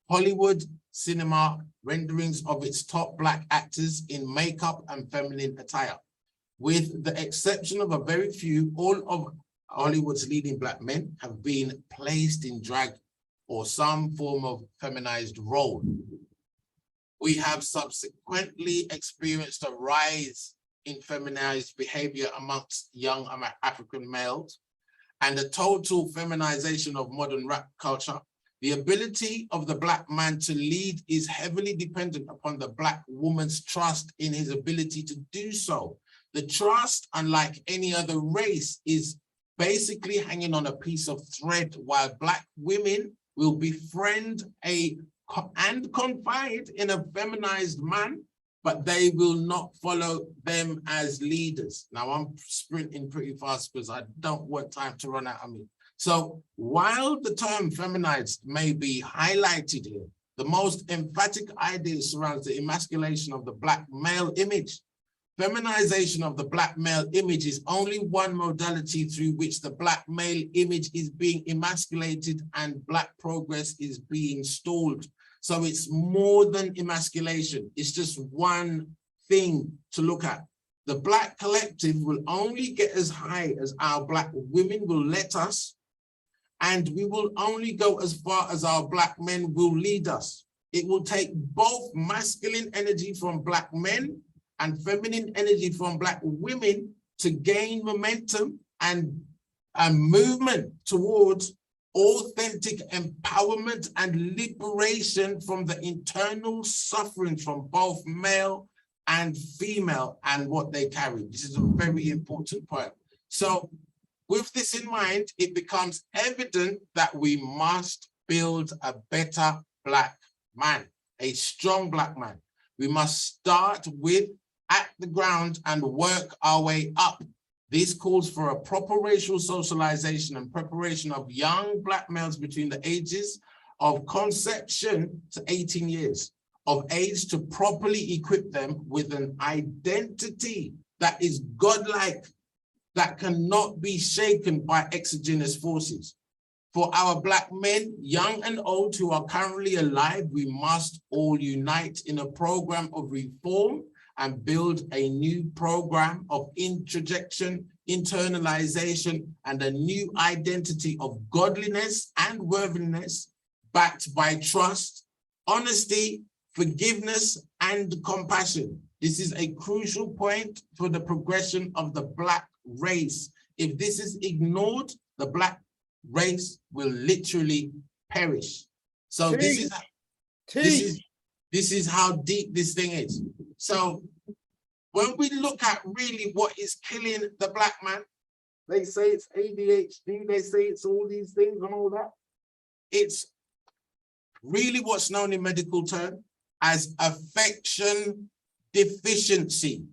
Hollywood cinema renderings of its top Black actors in makeup and feminine attire. With the exception of a very few, all of Hollywood's leading Black men have been placed in drag or some form of feminized role. We have subsequently experienced a rise in feminized behavior amongst young African males and a total feminization of modern rap culture. The ability of the Black man to lead is heavily dependent upon the Black woman's trust in his ability to do so. The trust, unlike any other race, is basically hanging on a piece of thread, while Black women will befriend and confide in a feminized man, but they will not follow them as leaders. Now I'm sprinting pretty fast because I don't want time to run out of me. So while the term feminized may be highlighted here, the most emphatic idea surrounds the emasculation of the Black male image. Feminization of the Black male image is only one modality through which the Black male image is being emasculated and Black progress is being stalled. So it's more than emasculation. It's just one thing to look at. The Black collective will only get as high as our Black women will let us, and we will only go as far as our Black men will lead us. It will take both masculine energy from Black men and feminine energy from Black women to gain momentum and movement towards authentic empowerment and liberation from the internal suffering from both male and female and what they carry. This is a very important point. So with this in mind, it becomes evident that we must build a better Black man, a strong Black man. We must start with at the ground and work our way up. This calls for a proper racial socialization and preparation of young Black males between the ages of conception to 18 years of age to properly equip them with an identity that is godlike, that cannot be shaken by exogenous forces. For our Black men, young and old, who are currently alive, we must all unite in a program of reform and build a new program of introjection, internalization, and a new identity of godliness and worthiness backed by trust, honesty, forgiveness, and compassion. This is a crucial point for the progression of the Black race. If this is ignored, the Black race will literally perish. So this is how deep this thing is. So when we look at really what is killing the Black man, they say it's ADHD, they say it's all these things and all that. It's really what's known in medical terms as affection deficiency.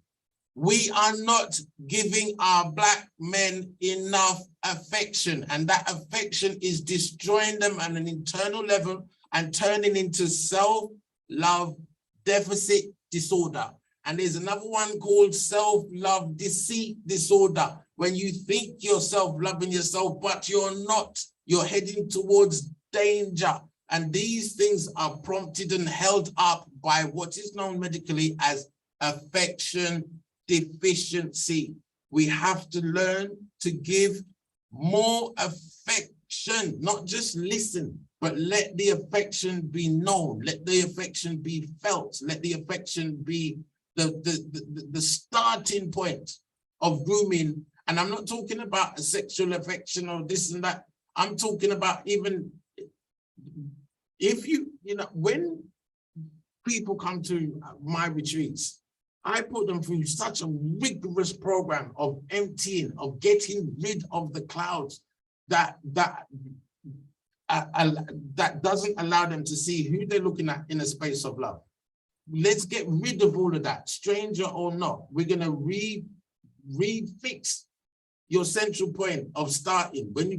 We are not giving our Black men enough affection, and that affection is destroying them at an internal level and turning into self-love deficit disorder. And there's another one called self-love deceit disorder, when you think you're self-loving yourself, but you're not. You're heading towards danger. And these things are prompted and held up by what is known medically as affection deficiency. We have to learn to give more affection, not just listen, but let the affection be known, let the affection be felt, let the affection be the starting point of grooming. And I'm not talking about a sexual affection or this and that. I'm talking about even if when people come to my retreats, I put them through such a rigorous program of emptying, of getting rid of the clouds that doesn't allow them to see who they're looking at in a space of love. Let's get rid of all of that, stranger or not. We're going to refix your central point of starting. When we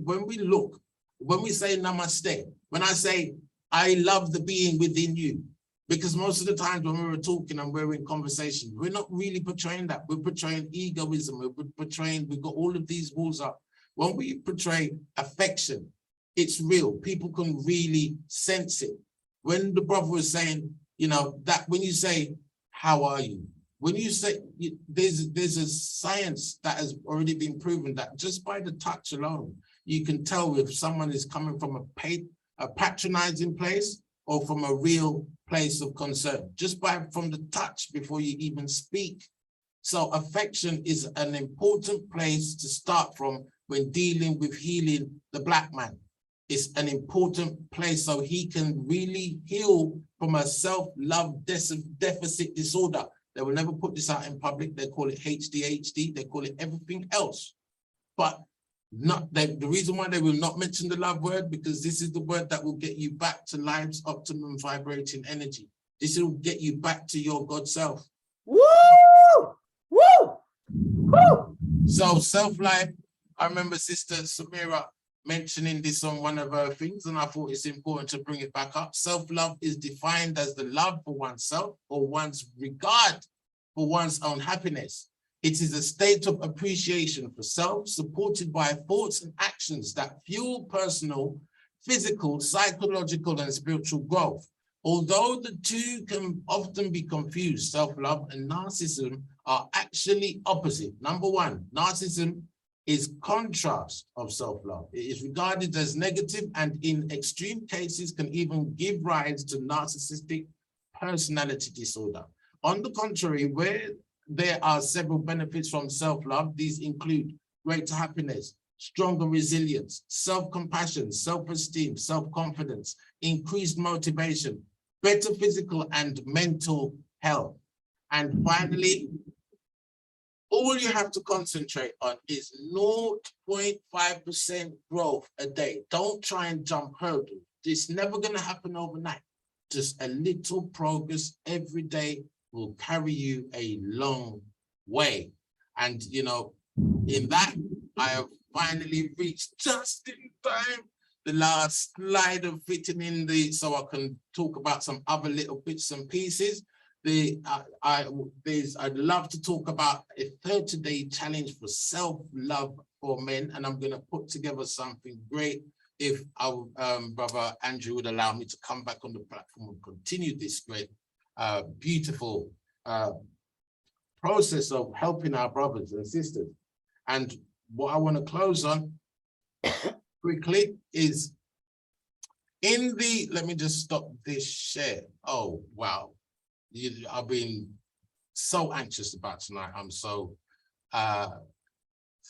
say namaste, when I say, I love the being within you, Because most of the times when we're talking and we're in conversation, we're not really portraying that. We're portraying egoism. We're portraying, we've got all of these walls up. When we portray affection, it's real. People can really sense it. When the brother was saying, you know, that when you say, how are you? When you say, there's a science that has already been proven that just by the touch alone, you can tell if someone is coming from a patronizing place or from a real place of concern, just from the touch before you even speak. So affection is an important place to start from when dealing with healing the Black man. It's an important place so he can really heal from a self-love deficit disorder. They will never put this out in public. They call it HDHD. They call it everything else. But the reason why they will not mention the love word, because this is the word that will get you back to life's optimum vibrating energy. This will get you back to your God self. Woo! Woo! Woo! So self-life, I remember Sister Samira mentioning this on one of her things, and I thought it's important to bring it back up. Self-love is defined as the love for oneself or one's regard for one's own happiness. It is a state of appreciation for self, supported by thoughts and actions that fuel personal, physical, psychological, and spiritual growth. Although the two can often be confused, self-love and narcissism are actually opposite. Number one, narcissism is contrast of self-love. It is regarded as negative and in extreme cases can even give rise to narcissistic personality disorder. On the contrary, where there are several benefits from self-love, these include greater happiness, stronger resilience, self-compassion, self-esteem, self-confidence, increased motivation, better physical and mental health. And finally, all you have to concentrate on is 0.5% growth a day. Don't try and jump hurdles. It's never going to happen overnight. Just a little progress every day will carry you a long way. And, you know, in that, I have finally reached just in time the last slide of fitting in so I can talk about some other little bits and pieces. I'd love to talk about a 30-day challenge for self-love for men, and I'm going to put together something great if our brother Andrew would allow me to come back on the platform and continue this great, beautiful process of helping our brothers and sisters. And what I want to close on quickly is let me just stop this share. Oh, wow. I've been so anxious about tonight. I'm so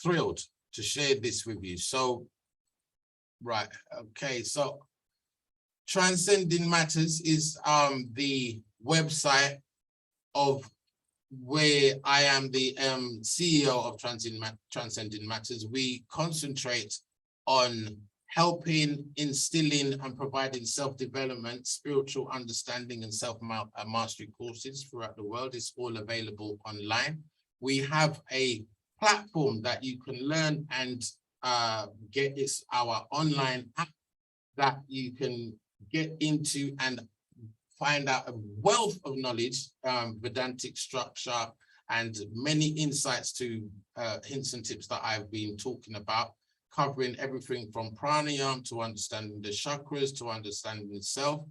thrilled to share this with you. So, right, okay, so Transcending Matters is the website of where I am the CEO of Transcending Matters. We concentrate on helping, instilling, and providing self-development, spiritual understanding, and self-mastery courses throughout the world. It's all available online. We have a platform that you can learn and get. It's our online app that you can get into and find out a wealth of knowledge, Vedantic structure, and many insights to hints and tips that I've been talking about, covering everything from pranayama to understanding the chakras to understanding the self.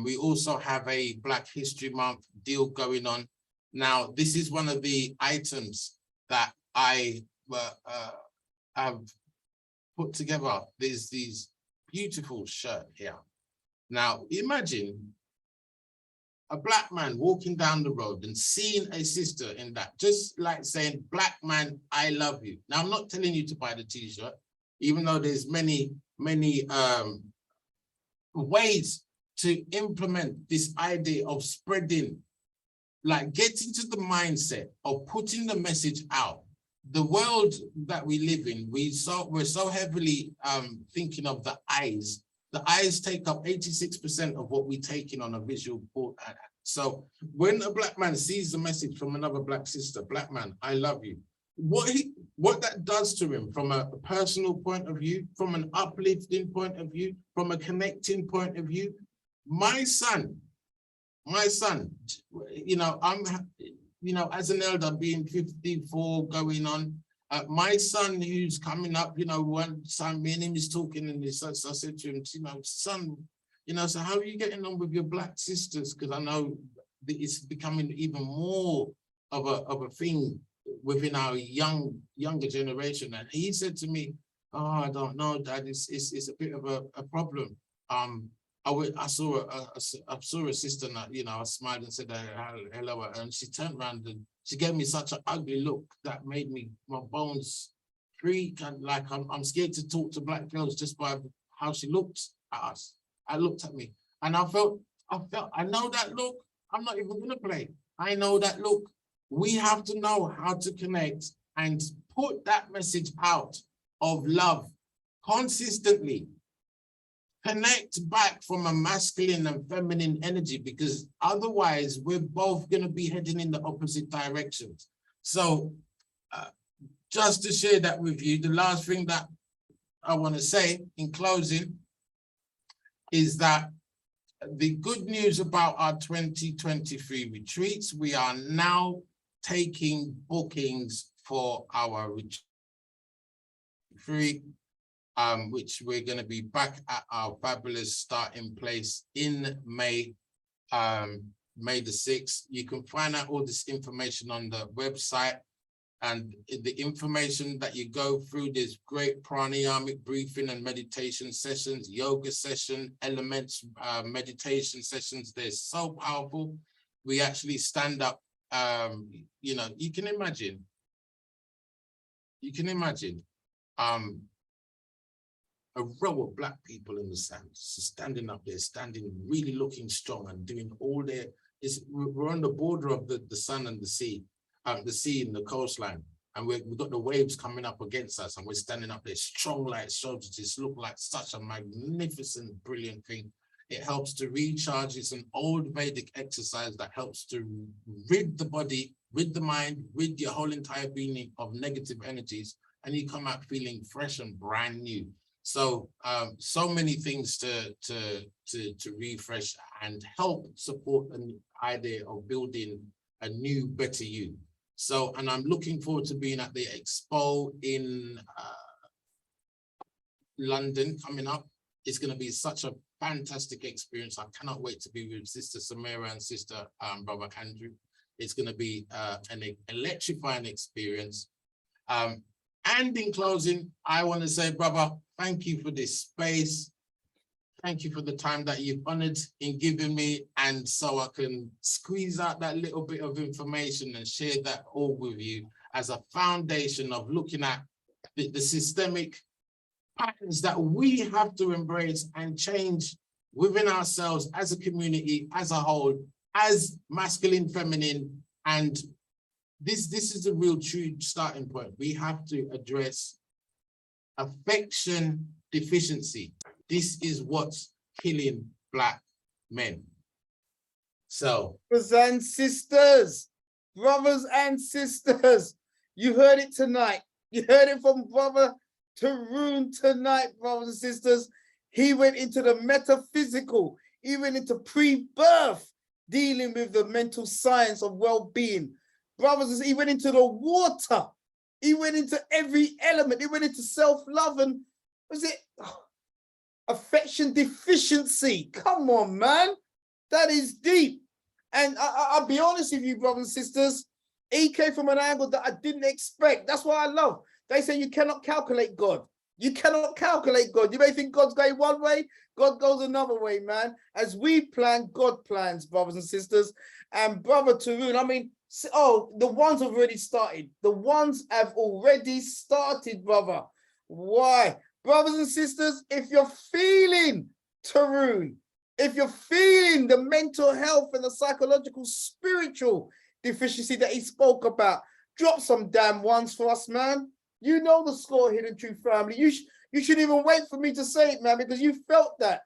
We also have a Black History Month deal going on. Now, this is one of the items that I have put together. There's these beautiful shirt here. Now, imagine a Black man walking down the road and seeing a sister in that, just like saying, Black man, I love you. Now, I'm not telling you to buy the t-shirt, even though there's many ways to implement this idea of spreading, like getting to the mindset of putting the message out. The world that we live in, we're so heavily thinking of the eyes. The eyes take up 86% of what we take in on a visual board. So when a Black man sees the message from another Black sister, Black man, I love you, what that does to him from a personal point of view, from an uplifting point of view, from a connecting point of view, my son, my son, as an elder being 54 going on, my son who's coming up, one time me and him is talking and I said to him, son, so how are you getting on with your black sisters? Because I know that it's becoming even more of a thing within our younger generation. And he said to me, oh, I don't know, Dad, it's a bit of a problem. I saw a sister that, I smiled and said hello, and she turned around and she gave me such an ugly look that made my bones creak, and like I'm scared to talk to black girls just by how she looked at us. I looked at me and I know that look. I'm not even gonna play. I know that look. We have to know how to connect and put that message out of love consistently. Connect back from a masculine and feminine energy, because otherwise we're both going to be heading in the opposite directions. So just to share that with you, the last thing that I want to say in closing is that the good news about our 2023 retreats, we are now taking bookings for our retreat, which we're going to be back at our fabulous starting place in May, May the 6th. You can find out all this information on the website, and the information that you go through, there's great pranayamic breathing and meditation sessions, yoga session, elements, meditation sessions. They're so powerful. We actually stand up, you can imagine a row of black people in the sand, standing up there, really looking strong and doing all their, we're on the border of the sun and the sea and the coastline. And we've got the waves coming up against us and we're standing up there strong like soldiers. Just look like such a magnificent, brilliant thing. It helps to recharge. It's an old Vedic exercise that helps to rid the body, rid the mind, rid your whole entire being of negative energies. And you come out feeling fresh and brand new. So, so many things to refresh and help support an idea of building a new, better you. So, and I'm looking forward to being at the expo in London coming up. It's going to be such a fantastic experience. I cannot wait to be with Sister Samira and Sister Brother Andrew. It's going to be an electrifying experience. And in closing, I want to say, brother, thank you for this space. Thank you for the time that you've honored in giving me, and so I can squeeze out that little bit of information and share that all with you as a foundation of looking at the systemic patterns that we have to embrace and change within ourselves as a community, as a whole, as masculine, feminine, and this is a real true starting point. We have to address affection deficiency. This is what's killing Black men. So, brothers and sisters, you heard it tonight. You heard it from Brother Tarun tonight, brothers and sisters. He went into the metaphysical, he went into pre-birth, dealing with the mental science of well-being. Brothers, he went into the water. He went into every element. He went into self-love and, was it affection deficiency? Come on, man. That is deep. And I'll be honest with you, brothers and sisters, he came from an angle that I didn't expect. That's what I love. They say you cannot calculate God. You cannot calculate God. You may think God's going one way, God goes another way, man. As we plan, God plans, brothers and sisters. And Brother Tarun, I mean, oh, the ones have already started. The ones have already started, brother. Why? Brothers and sisters, if you're feeling Tarun, if you're feeling the mental health and the psychological, spiritual deficiency that he spoke about, drop some damn ones for us, man. You know the score, Hidden Truth family. You shouldn't even wait for me to say it, man, because you felt that.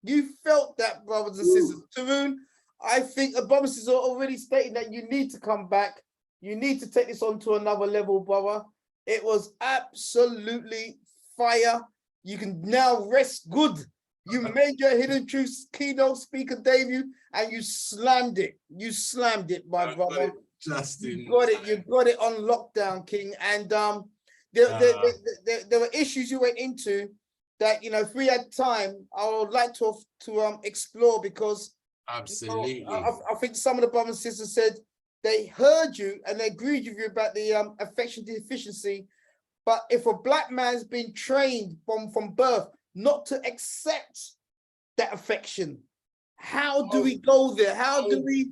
You felt that, brothers and sisters. Tarun, I think the brothers is already stating that you need to come back. You need to take this on to another level, brother. It was absolutely fire. You can now rest good You made your Hidden Truths keynote speaker debut and you slammed it. You slammed it, my brother. Justin. You got it on lockdown, King. And there were issues you went into that, you know, if we had time, I would like to explore, because absolutely, you know, I think some of the brothers and sisters said they heard you and they agreed with you about the affection deficiency. But if a black man's been trained from birth not to accept that affection, how do we go there? How do we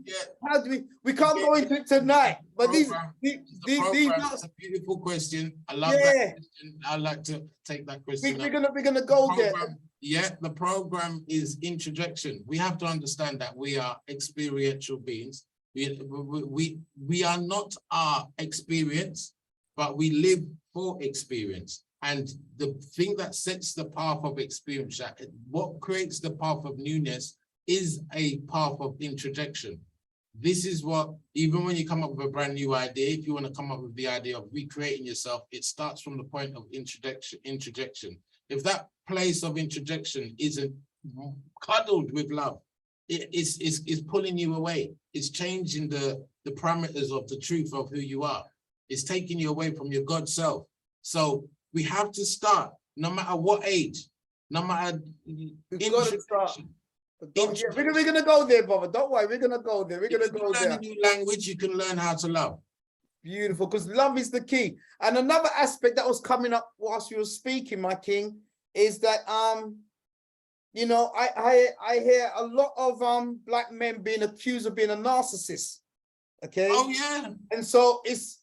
can't go into it tonight. But these that's a beautiful question. I love that question. I'd like to take that question. We're gonna go there. Yeah, the program is introduction. We have to understand that we are experiential beings. We are not our experience, but we live for experience. And the thing that sets the path of experience, what creates the path of newness, is a path of introjection. This is what, even when you come up with a brand new idea, if you want to come up with the idea of recreating yourself, it starts from the point of introjection. If that place of introjection isn't cuddled with love, it's pulling you away. It's changing the parameters of the truth of who you are. It's taking you away from your God self. So we have to start, no matter what age, no matter introjection. We're gonna go there, brother. Don't worry, we're gonna go there. We're gonna go there. Learn a new language, you can learn how to love. Beautiful, because love is the key. And another aspect that was coming up whilst you were speaking, my king, is that you know, I hear a lot of black men being accused of being a narcissist. Okay. Oh yeah. And so it's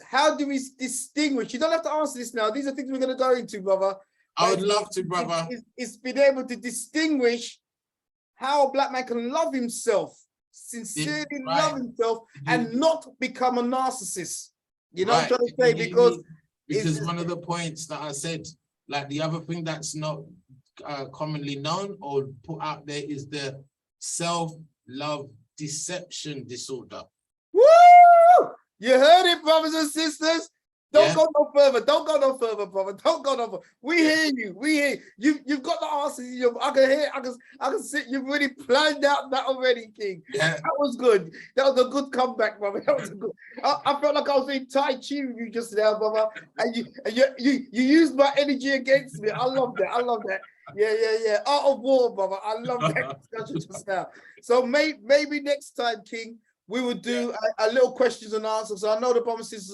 how do we distinguish? You don't have to answer this now. These are things we're gonna go into, brother. I would love to, brother. It's been able to distinguish how a black man can love himself, sincerely love himself, and not become a narcissist. You know what I'm trying to say? Because one of the points that I said, like the other thing that's not commonly known or put out there is the self-love deception disorder. Woo! You heard it, brothers and sisters. Don't go no further. Don't go no further, brother. Don't go no further. We hear you. We hear you. You've got the answers. I can hear. I can see. You've really planned out that already, King. Yeah. That was good. That was a good comeback, brother. That was a good. I felt like I was in Tai Chi with you just now, brother. And you used my energy against me. I love that. I love that. Yeah. Art of war, brother. I love that discussion just now. So maybe next time, King, we would do a little questions and answers. So I know the brothers and sisters